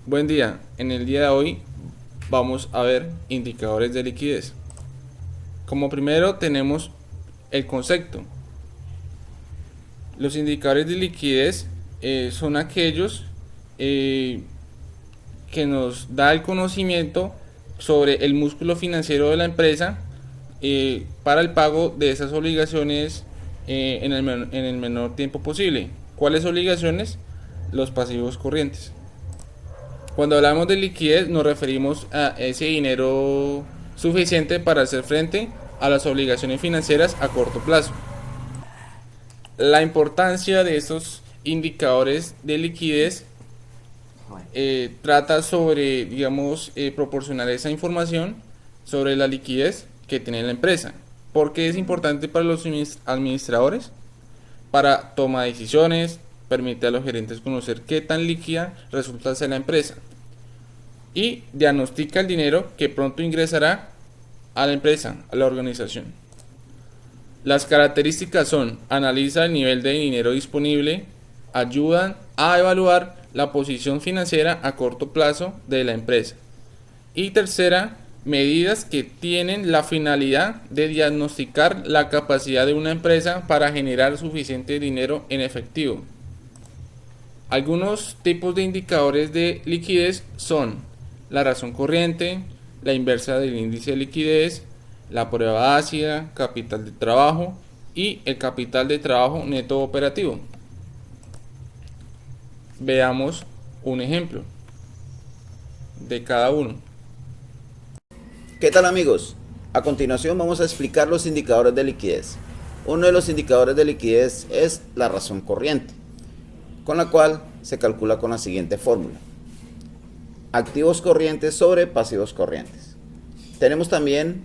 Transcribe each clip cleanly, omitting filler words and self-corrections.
Buen día, en el día de hoy vamos a ver indicadores de liquidez. Como primero tenemos el concepto. Los indicadores de liquidez son aquellos eh, que nos da el conocimiento sobre el músculo financiero de la empresa para el pago de esas obligaciones en el menor tiempo posible. ¿Cuáles obligaciones? Los pasivos corrientes. Cuando hablamos de liquidez nos referimos a ese dinero suficiente para hacer frente a las obligaciones financieras a corto plazo. La importancia de estos indicadores de liquidez trata sobre, digamos, proporcionar esa información sobre la liquidez que tiene la empresa. ¿Por qué es importante para los administradores? Para toma de decisiones, permite a los gerentes conocer qué tan líquida resulta ser la empresa y diagnostica el dinero que pronto ingresará a la empresa, a la organización. Las características son: analiza el nivel de dinero disponible, ayudan a evaluar la posición financiera a corto plazo de la empresa. Y tercera, medidas que tienen la finalidad de diagnosticar la capacidad de una empresa para generar suficiente dinero en efectivo. Algunos tipos de indicadores de liquidez son la razón corriente, la inversa del índice de liquidez, la prueba ácida, capital de trabajo y el capital de trabajo neto operativo. Veamos un ejemplo de cada uno. ¿Qué tal, amigos? A continuación vamos a explicar los indicadores de liquidez. Uno de los indicadores de liquidez es la razón corriente, con la cual se calcula con la siguiente fórmula: activos corrientes sobre pasivos corrientes. Tenemos también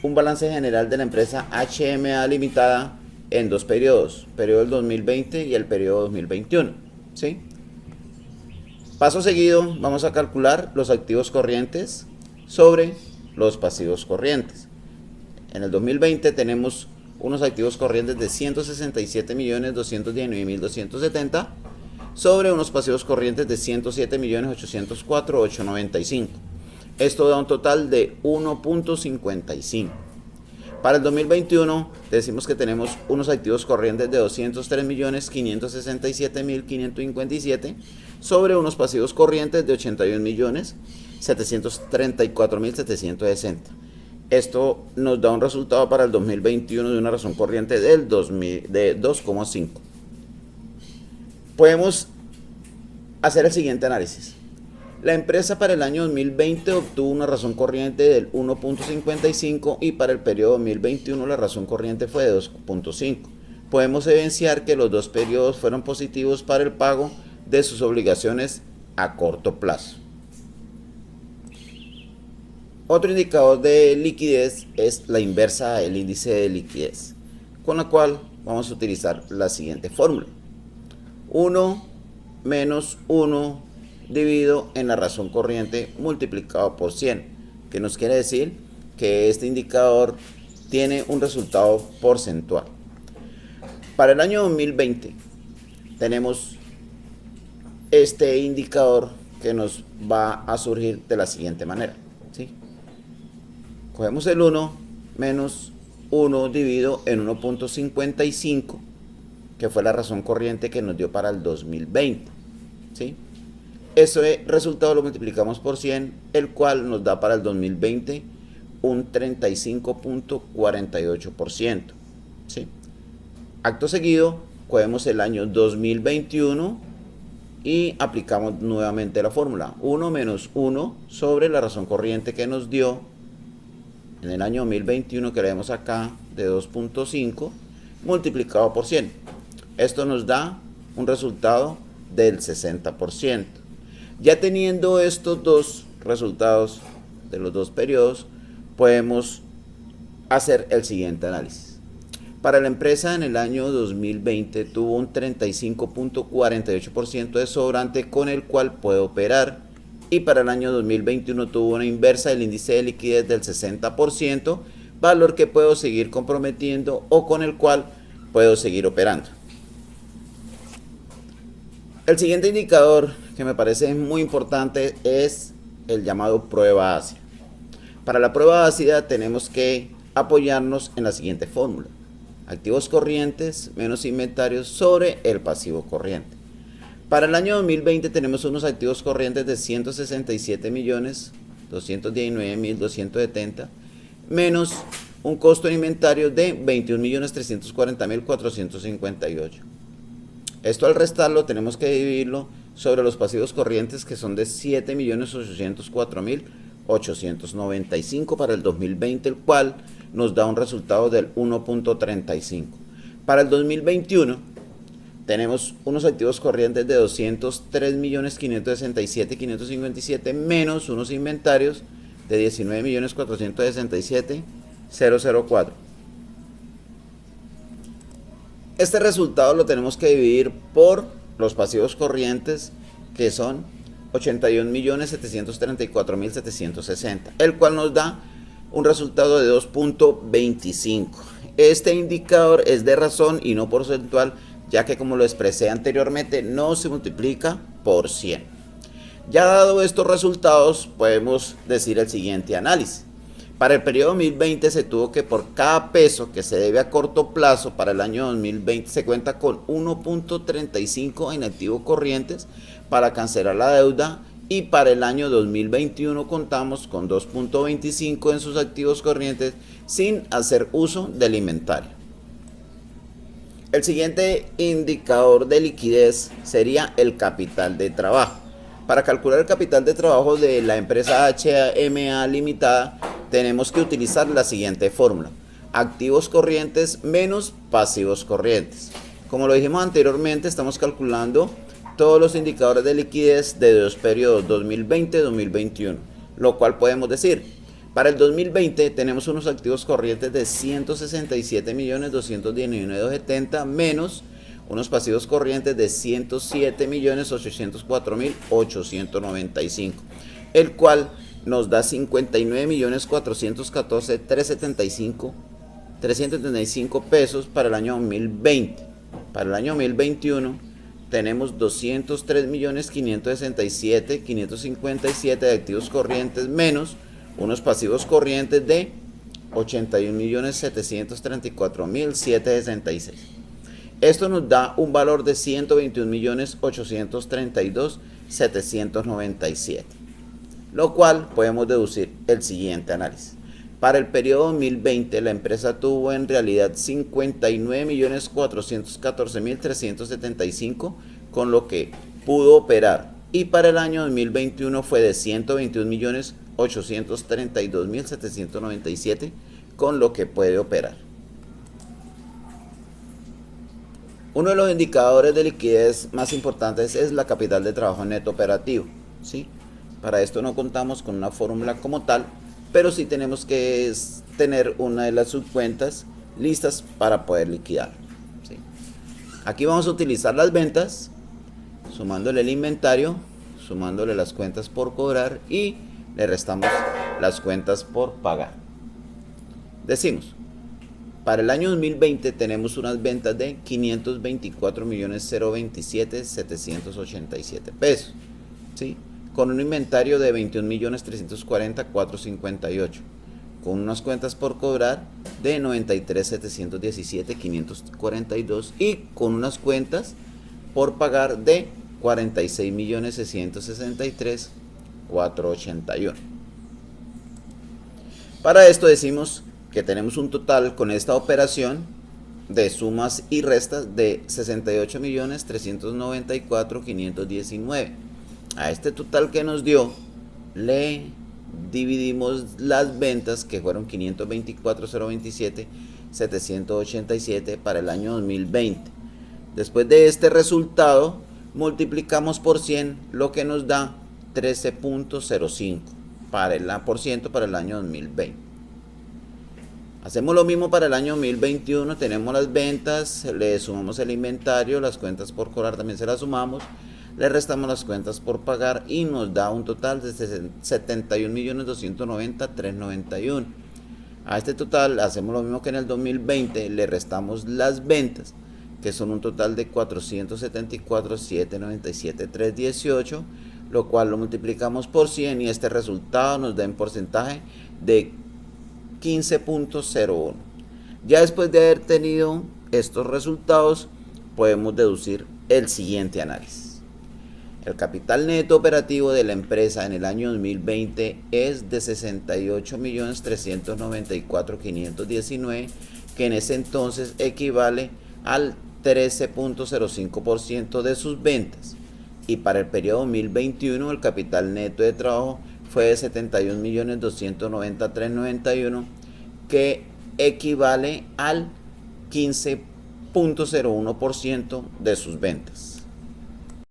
un balance general de la empresa HMA Limitada en dos periodos, periodo del 2020 y el periodo 2021. ¿Sí? Paso seguido vamos a calcular los activos corrientes sobre los pasivos corrientes. En el 2020 tenemos unos activos corrientes de 167.219.270 sobre unos pasivos corrientes de 107.804.895. Esto da un total de 1.55. Para el 2021 decimos que tenemos unos activos corrientes de 203.567.557 sobre unos pasivos corrientes de 81.734.760. Esto nos da un resultado para el 2021 de una razón corriente de 2,5. Podemos hacer el siguiente análisis. La empresa para el año 2020 obtuvo una razón corriente del 1.55 y para el periodo 2021 la razón corriente fue de 2.5. Podemos evidenciar que los dos periodos fueron positivos para el pago de sus obligaciones a corto plazo. Otro indicador de liquidez es la inversa del índice de liquidez, con la cual vamos a utilizar la siguiente fórmula: 1 menos 1 dividido en la razón corriente multiplicado por 100, que nos quiere decir que este indicador tiene un resultado porcentual. Para el año 2020 tenemos este indicador que nos va a surgir de la siguiente manera, ¿sí? Cogemos el 1 menos 1 dividido en 1.55, que fue la razón corriente que nos dio para el 2020, ¿sí? Ese resultado lo multiplicamos por 100, el cual nos da para el 2020 un 35.48%, ¿sí? Acto seguido, cogemos el año 2021 y aplicamos nuevamente la fórmula: 1 menos 1 sobre la razón corriente que nos dio en el año 2021, que le vemos acá, de 2.5, multiplicado por 100. Esto nos da un resultado del 60%. Ya teniendo estos dos resultados de los dos periodos, podemos hacer el siguiente análisis. Para la empresa en el año 2020 tuvo un 35.48% de sobrante con el cual puede operar, y para el año 2021 tuvo una inversa del índice de liquidez del 60%, valor que puedo seguir comprometiendo o con el cual puedo seguir operando. El siguiente indicador que me parece muy importante es el llamado prueba ácida. Para la prueba ácida tenemos que apoyarnos en la siguiente fórmula: activos corrientes menos inventarios sobre el pasivo corriente. Para el año 2020 tenemos unos activos corrientes de 167.219.270 menos un costo de inventario de 21.340.458. Esto al restarlo tenemos que dividirlo sobre los pasivos corrientes, que son de 7.804.895 para el 2020, el cual nos da un resultado del 1.35. Para el 2021 tenemos unos activos corrientes de 203.567.557 menos unos inventarios de 19.467.004. Este resultado lo tenemos que dividir por los pasivos corrientes, que son 81.734.760, el cual nos da un resultado de 2.25. Este indicador es de razón y no porcentual, ya que, como lo expresé anteriormente, no se multiplica por 100. Ya dado estos resultados, podemos decir el siguiente análisis. Para el periodo 2020 se tuvo que, por cada peso que se debe a corto plazo para el año 2020, se cuenta con 1.35 en activos corrientes para cancelar la deuda, y para el año 2021 contamos con 2.25 en sus activos corrientes sin hacer uso del inventario. El siguiente indicador de liquidez sería el capital de trabajo. Para calcular el capital de trabajo de la empresa HMA Limitada tenemos que utilizar la siguiente fórmula: activos corrientes menos pasivos corrientes. Como lo dijimos anteriormente, estamos calculando todos los indicadores de liquidez de dos periodos, 2020-2021, lo cual podemos decir: para el 2020 tenemos unos activos corrientes de 167.219.270 menos unos pasivos corrientes de 107.804.895, el cual nos da 59.414.375 pesos para el año 2020. Para el año 2021 tenemos 203.567.557 de activos corrientes menos unos pasivos corrientes de 81.734.766. Esto nos da un valor de 121.832.797, lo cual podemos deducir el siguiente análisis. Para el periodo 2020 la empresa tuvo en realidad 59.414.375, con lo que pudo operar, y para el año 2021 fue de 121.832.797, con lo que puede operar. Uno de los indicadores de liquidez más importantes es la capital de trabajo neto operativo, ¿sí? Para esto no contamos con una fórmula como tal, pero sí tenemos que tener una de las subcuentas listas para poder liquidar, ¿sí? Aquí vamos a utilizar las ventas, sumándole el inventario, sumándole las cuentas por cobrar y le restamos las cuentas por pagar. Decimos: para el año 2020 tenemos unas ventas de 524.027.787 pesos, ¿sí? Con un inventario de 21.340.458, con unas cuentas por cobrar de 93.717.542 y con unas cuentas por pagar de 46.663.481. Para esto decimos que tenemos un total con esta operación de sumas y restas de 68.394.519. A este total que nos dio le dividimos las ventas, que fueron 524.027.787 para el año 2020. Después de este resultado multiplicamos por 100, lo que nos da 13.05 para el año 2020. Hacemos lo mismo para el año 2021, tenemos las ventas, le sumamos el inventario, las cuentas por cobrar también se las sumamos, le restamos las cuentas por pagar y nos da un total de 71.290.391. A este total hacemos lo mismo que en el 2020, le restamos las ventas, que son un total de 474.797.318, lo cual lo multiplicamos por 100 y este resultado nos da en porcentaje de 15.01. Ya después de haber tenido estos resultados, podemos deducir el siguiente análisis. El capital neto operativo de la empresa en el año 2020 es de 68.394.519, que en ese entonces equivale al 13.05% de sus ventas. Y para el periodo 2021 el capital neto de trabajo fue de 71.290.391, que equivale al 15.01% de sus ventas.